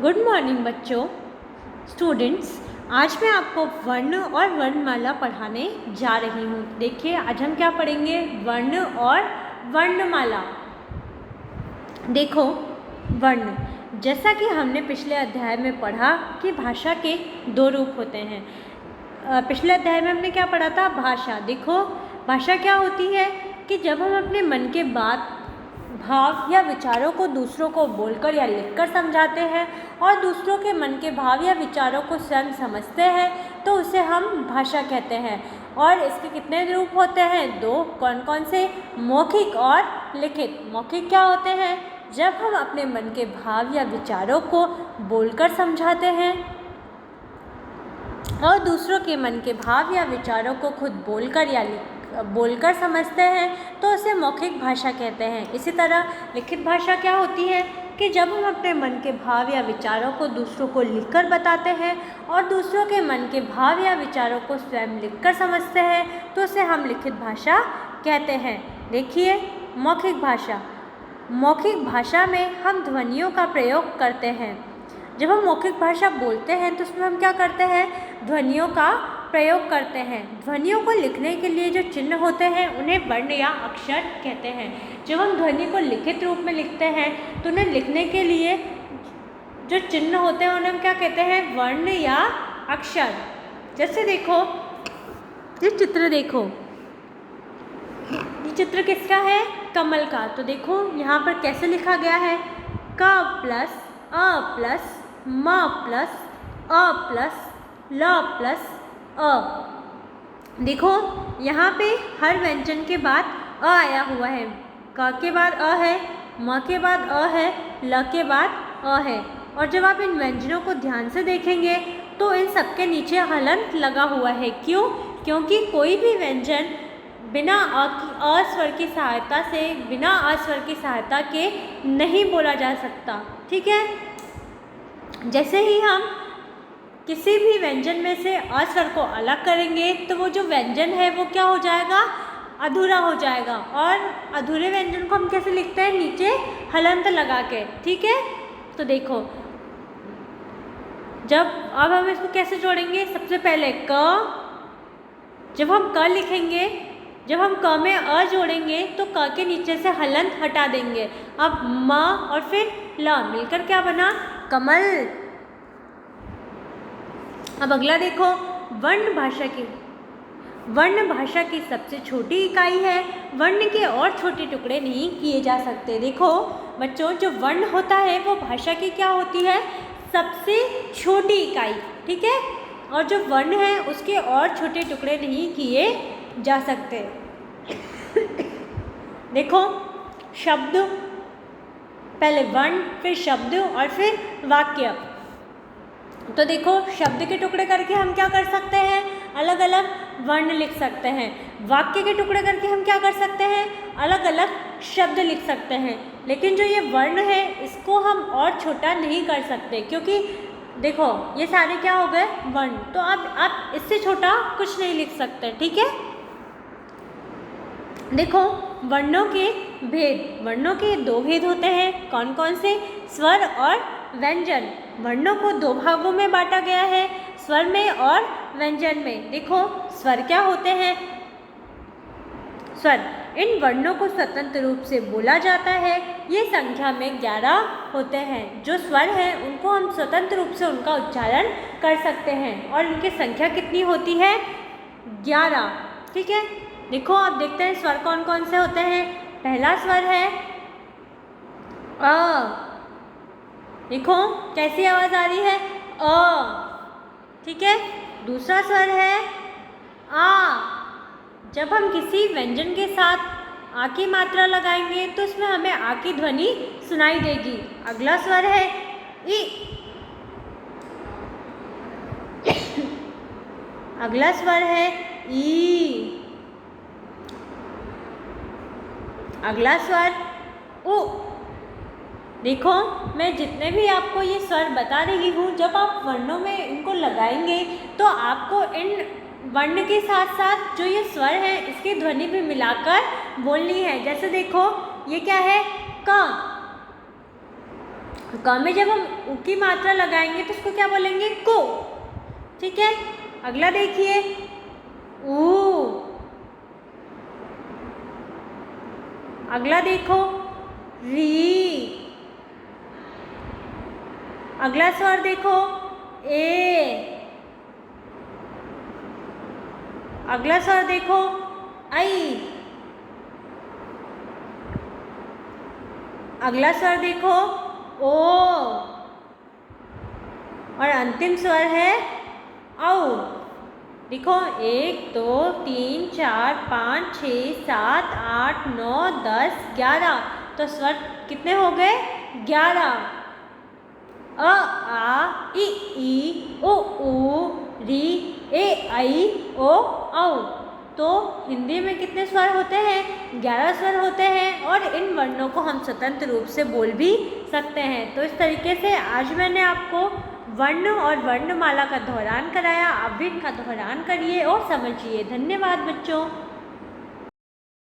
Good morning बच्चों, students. आज मैं आपको वर्ण और वर्णमाला पढ़ाने जा रही हूँ। देखिए, आज हम क्या पढ़ेंगे? वर्ण और वर्णमाला। देखो, वर्ण, जैसा कि हमने पिछले अध्याय में पढ़ा कि भाषा के दो रूप होते हैं। पिछले अध्याय में हमने क्या पढ़ा था? भाषा। देखो, भाषा क्या होती है कि जब हम अपने मन के बात, भाव या विचारों को दूसरों को बोलकर या लिखकर समझाते हैं और दूसरों के मन के भाव या विचारों को स्वयं समझते हैं तो उसे हम भाषा कहते हैं। और इसके कितने रूप होते हैं? दो। कौन कौन से? मौखिक और लिखित। मौखिक क्या होते हैं? जब हम अपने मन के भाव या विचारों को बोलकर समझाते हैं और दूसरों के मन के भाव या विचारों को खुद बोलकर समझते हैं तो उसे मौखिक भाषा कहते हैं। इसी तरह लिखित भाषा क्या होती है कि जब हम अपने मन के भाव या विचारों को दूसरों को लिखकर बताते हैं और दूसरों के मन के भाव या विचारों को स्वयं लिखकर समझते हैं तो उसे हम लिखित भाषा कहते हैं। देखिए, मौखिक भाषा। मौखिक भाषा में हम ध्वनियों का प्रयोग करते हैं। जब हम मौखिक भाषा बोलते हैं तो उसमें हम क्या करते हैं? ध्वनियों का प्रयोग करते हैं। ध्वनियों को लिखने के लिए जो चिन्ह होते हैं उन्हें वर्ण या अक्षर कहते हैं। जब हम ध्वनि को लिखित रूप में लिखते हैं तो उन्हें लिखने के लिए जो चिन्ह होते हैं उन्हें हम क्या कहते हैं? वर्ण या अक्षर। जैसे देखो, ये चित्र देखो, ये चित्र किसका है? कमल का। तो देखो यहाँ पर कैसे लिखा गया है? क प्लस अ प्लस म प्लस अ प्लस ल प्लस अ। देखो, यहाँ पे हर व्यंजन के बाद अ आया हुआ है। क के बाद अ है, म के बाद अ है, ल के बाद अ है। और जब आप इन व्यंजनों को ध्यान से देखेंगे तो इन सबके नीचे हलंत लगा हुआ है। क्यों? क्योंकि कोई भी व्यंजन बिना अ स्वर की सहायता के नहीं बोला जा सकता। ठीक है? जैसे ही हम किसी भी व्यंजन में से अ स्वर को अलग करेंगे तो वो जो व्यंजन है वो क्या हो जाएगा? अधूरा हो जाएगा। और अधूरे व्यंजन को हम कैसे लिखते हैं? नीचे हलंत लगा के। ठीक है? तो देखो, अब हम इसको कैसे जोड़ेंगे? सबसे पहले क। जब हम क लिखेंगे, जब हम क में अ जोड़ेंगे तो क के नीचे से हलंत हटा देंगे। अब म और फिर ल मिलकर क्या बना? कमल। अब अगला देखो, वर्ण भाषा की सबसे छोटी इकाई है। वर्ण के और छोटे टुकड़े नहीं किए जा सकते। देखो बच्चों, जो वर्ण होता है वो भाषा की क्या होती है? सबसे छोटी इकाई। ठीक है? और जो वर्ण है उसके और छोटे टुकड़े नहीं किए जा सकते। देखो, शब्द, पहले वर्ण, फिर शब्द और फिर वाक्य। तो देखो, शब्द के टुकड़े करके हम क्या कर सकते हैं? अलग अलग वर्ण लिख सकते हैं। वाक्य के टुकड़े करके हम क्या कर सकते हैं? अलग अलग शब्द लिख सकते हैं। लेकिन जो ये वर्ण है इसको हम और छोटा नहीं कर सकते, क्योंकि देखो ये सारे क्या हो गए? वर्ण। तो अब आप इससे छोटा कुछ नहीं लिख सकते। ठीक है? देखो, वर्णों के भेद। वर्णों के दो भेद होते हैं। कौन कौन से? स्वर और व्यंजन। वर्णों को दो भागों में बांटा गया है, स्वर में और व्यंजन में। देखो, स्वर क्या होते हैं? स्वर, इन वर्णों को स्वतंत्र रूप से बोला जाता है। ये संख्या में 11 होते हैं। जो स्वर हैं उनको हम स्वतंत्र रूप से उनका उच्चारण कर सकते हैं और इनकी संख्या कितनी होती है? 11। ठीक है? देखो, अब देखते हैं स्वर कौन कौन से होते हैं। पहला स्वर है अ। देखो कैसी आवाज आ रही है? अ। ठीक है? दूसरा स्वर है आ। जब हम किसी व्यंजन के साथ आ की मात्रा लगाएंगे तो इसमें हमें आ की ध्वनि सुनाई देगी। अगला स्वर है ई। अगला स्वर है ई। अगला स्वर उ। देखो, मैं जितने भी आपको ये स्वर बता रही हूँ, जब आप वर्णों में इनको लगाएंगे तो आपको इन वर्ण के साथ साथ जो ये स्वर है इसकी ध्वनि भी मिलाकर बोलनी है। जैसे देखो, ये क्या है? क। क में जब हम उ की मात्रा लगाएंगे तो उसको क्या बोलेंगे? को। ठीक है, अगला देखिए, ऊ। अगला देखो, री। अगला स्वर देखो, ए। अगला स्वर देखो, आई। अगला स्वर देखो, ओ। और अंतिम स्वर है औ। देखो 1 2 3 4 5 6 7 8 9 10 11। तो स्वर कितने हो गए? 11। अ आ इ ई ओ ऊ री ए आई ओ औ। तो हिंदी में कितने स्वर होते हैं? 11 स्वर होते हैं और इन वर्णों को हम स्वतंत्र रूप से बोल भी सकते हैं। तो इस तरीके से आज मैंने आपको वर्ण और वर्णमाला का दोहरान कराया। आप भी इनका दोहरान करिए और समझिए। धन्यवाद बच्चों।